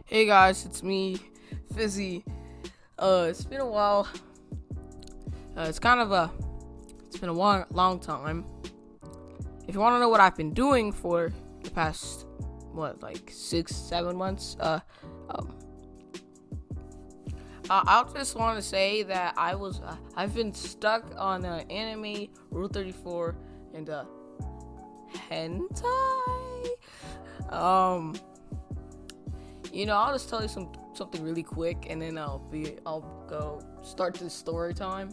Hey guys, it's me, Fizzy. It's been a while. It's been a long time. If you want to know what I've been doing for the past, 6, 7 months, I'll just want to say that I've been stuck on anime, Rule 34, and hentai. I'll just tell you something really quick, and then I'll go start the story time.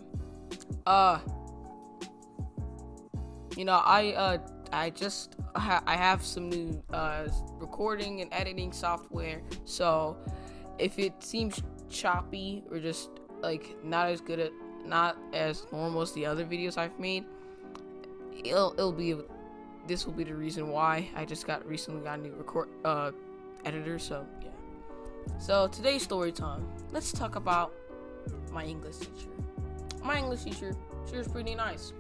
I have some new recording and editing software, so if it seems choppy or just not as normal as the other videos I've made, this will be the reason why. I just recently got a new editor, so yeah. So today's story time. Let's talk about my English teacher. My English teacher, she was pretty nice,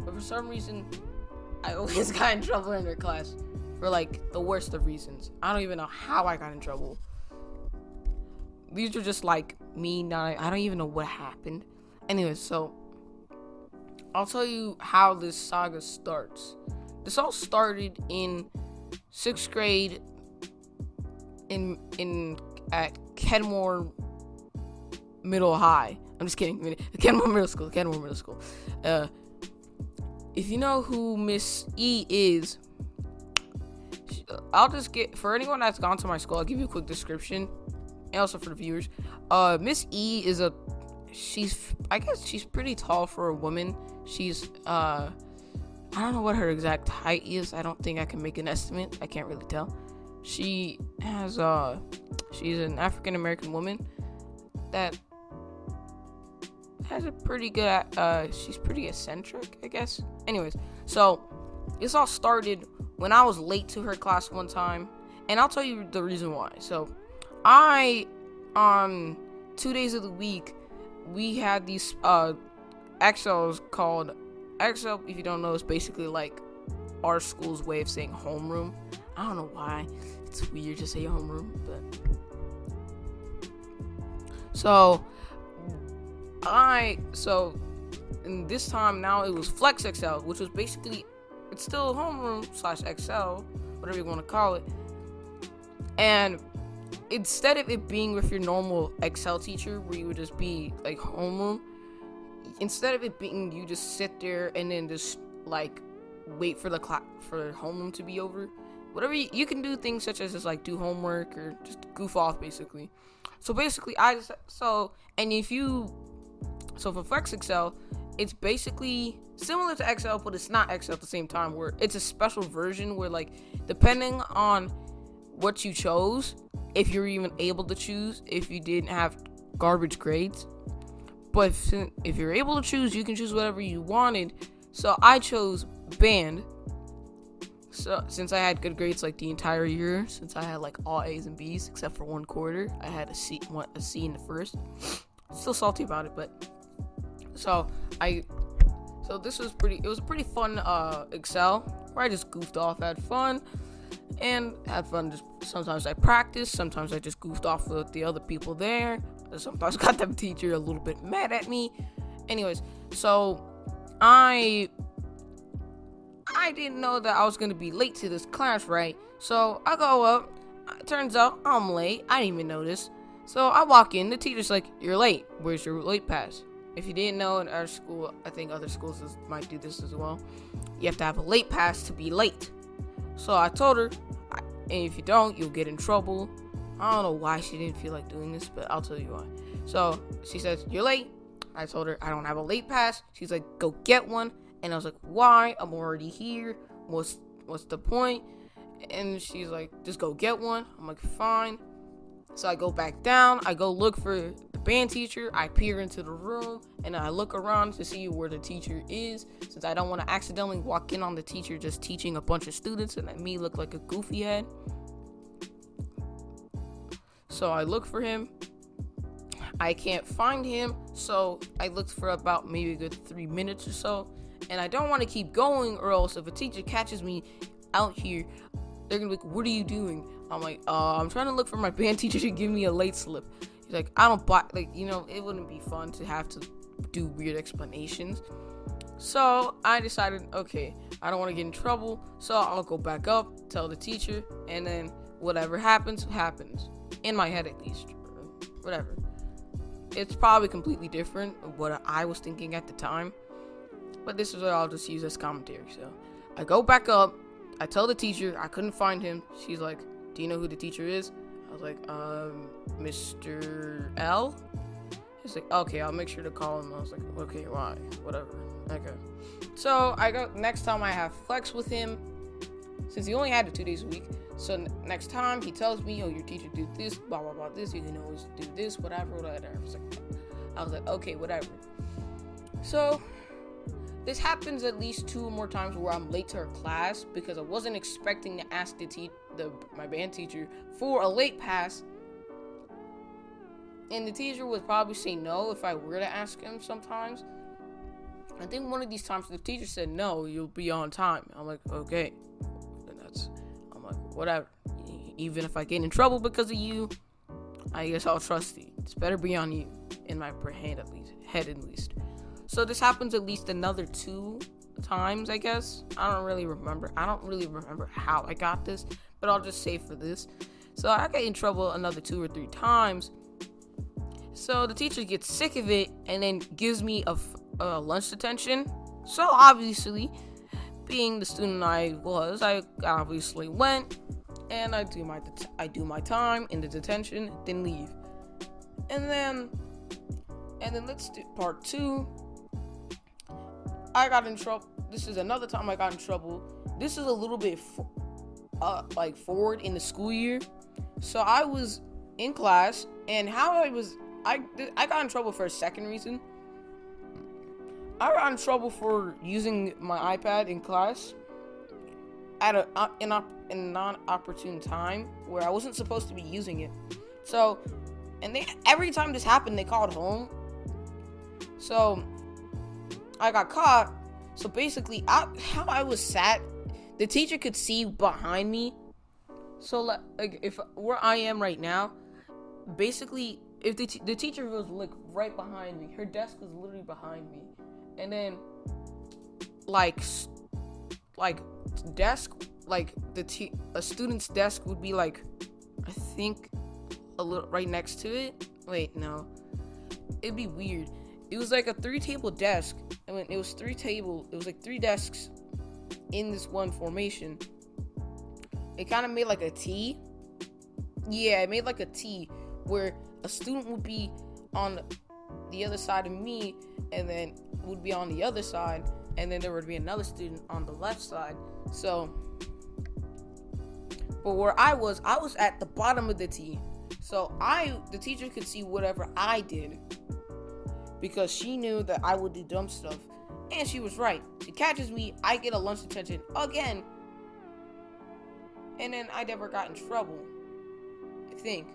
but for some reason, I always got in trouble in her class for the worst of reasons. I don't even know how I got in trouble. These are just mean. I don't even know what happened. Anyways, so I'll tell you how this saga starts. This all started in 6th grade at Kenmore Middle High. I'm just kidding. Kenmore Middle School. If you know who Miss E is, I'll just for anyone that's gone to my school, I'll give you a quick description, and also for the viewers. Miss E is I guess she's pretty tall for a woman. She's I don't know what her exact height is. I don't think I can make an estimate. I can't really tell. She's an African American woman that has a pretty good, she's pretty eccentric, I guess. Anyways, so this all started when I was late to her class one time, and I'll tell you the reason why. So on 2 days of the week, we had these XLs called XL. If you don't know, it's basically our school's way of saying homeroom. I don't know why it's weird to say homeroom, but in this time now it was Flex XL, which was basically, it's still homeroom / XL, whatever you want to call it. And instead of it being with your normal XL teacher where you would just be homeroom, instead of it being you just sit there and then just wait for for homeroom to be over, whatever you can do things such as just do homework or just goof off basically. So basically for Flex XL, it's basically similar to XL, but it's not XL at the same time, where it's a special version where depending on what you chose, if you're even able to choose, if you didn't have garbage grades, but if you're able to choose, you can choose whatever you wanted. So I chose band. So since I had good grades the entire year, since I had all A's and B's except for one quarter, I had a C in the first. Still salty about it, but this was it was a pretty fun Excel where I just goofed off, had fun. Just sometimes I practiced, sometimes I just goofed off with the other people there. Sometimes got the teacher a little bit mad at me. Anyways, so I didn't know that I was going to be late to this class, right? So I go up. Turns out I'm late. I didn't even notice. So I walk in. The teacher's like, "You're late. Where's your late pass?" If you didn't know, in our school, I think other schools might do this as well. You have to have a late pass to be late. So I told her, and if you don't, you'll get in trouble. I don't know why she didn't feel like doing this, but I'll tell you why. So she says, "You're late." I told her I don't have a late pass. She's like, "Go get one." And I was like, "Why? I'm already here. What's the point?" And she's like, "Just go get one." I'm like, "Fine." So I go back down. I go look for the band teacher. I peer into the room, and I look around to see where the teacher is, since I don't want to accidentally walk in on the teacher just teaching a bunch of students and let me look like a goofy head. So I look for him. I can't find him, so I looked for about maybe a good 3 minutes or so. And I don't want to keep going, or else if a teacher catches me out here, they're gonna be like, "What are you doing?" I'm like, I'm trying to look for my band teacher to give me a late slip. He's like, I don't buy, like, it wouldn't be fun to have to do weird explanations. So I decided, okay, I don't want to get in trouble, so I'll go back up, tell the teacher, and then whatever happens, happens. In my head, at least. Whatever. It's probably completely different of what I was thinking at the time, but this is what I'll just use as commentary. So I go back up, I tell the teacher I couldn't find him. She's like, do you know who the teacher is? I was like, Mr. L? He's like, okay, I'll make sure to call him. I was like, okay, why? Whatever. Okay. So I go, next time I have flex with him, since he only had it 2 days a week. So next time he tells me, oh, your teacher did this, blah, blah, blah, this, you can always do this, whatever. I was like, okay, whatever. So this happens at least 2 or more times where I'm late to her class because I wasn't expecting to ask my band teacher for a late pass. And the teacher would probably say no if I were to ask him sometimes. I think one of these times the teacher said, no, you'll be on time. I'm like, okay. I'm like, whatever. Even if I get in trouble because of you, I guess I'll trust you. It's better be on you. In my head at least. So this happens at least another 2 times, I guess. I don't really remember how I got this, but I'll just say for this. So I got in trouble another 2 or 3 times. So the teacher gets sick of it and then gives me a lunch detention. So obviously, being the student I was, I obviously went and I do my time in the detention, then leave. And then let's do part 2. I got in trouble. This is another time I got in trouble. This is a little bit forward in the school year. So I was in class, and I got in trouble for a second reason. I got in trouble for using my iPad in class at a non-opportune time where I wasn't supposed to be using it. So, and every time this happened, they called home. So I got caught. So basically, how I was sat, the teacher could see behind me. So like if where I am right now, basically, if the teacher was like right behind me, her desk was literally behind me, and then a student's desk would be like, I think a little right next to it. Wait, no, it'd be weird. It was like a 3-table desk. I mean, it was 3 desks in this one formation. It kind of made like a T. Yeah, it made like a T where a student would be on the other side of me and then would be on the other side, and then there would be another student on the left side. So, but where I was at the bottom of the T. So the teacher could see whatever I did because she knew that I would do dumb stuff. And she was right. She catches me, I get a lunch detention again. And then I never got in trouble, I think.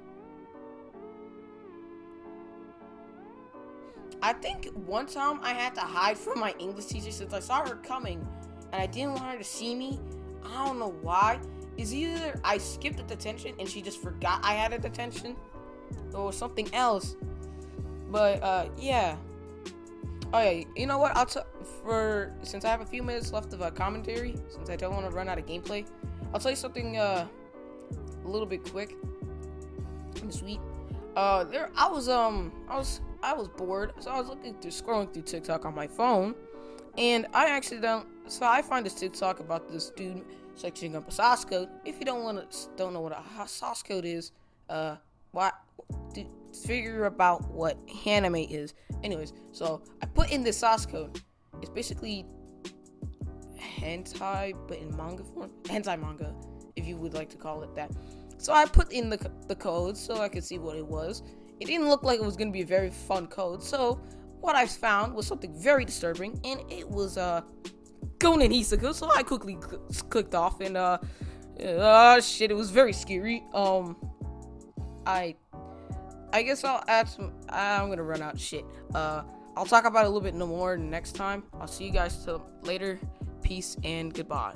I think one time I had to hide from my English teacher since I saw her coming and I didn't want her to see me. I don't know why. It's either I skipped a detention and she just forgot I had a detention, or something else. But yeah. Oh yeah, you know what? Since I have a few minutes left of a commentary, since I don't want to run out of gameplay, I'll tell you something a little bit quick and sweet. I was bored, so I was scrolling through TikTok on my phone, and I find this TikTok about this dude searching up a source code. If you don't know what a source code is, figure about what anime is. Anyways, so I put in this source code. It's basically hentai, but in manga form. Hentai manga, if you would like to call it that. So I put in the code so I could see what it was. It didn't look like it was going to be a very fun code. So what I found was something very disturbing, and it was Gonen Hisaku. So I quickly clicked off, and shit, it was very scary. I guess I'll add some. I'm gonna run out of shit. I'll talk about it a little bit more next time. I'll see you guys till later. Peace and goodbye.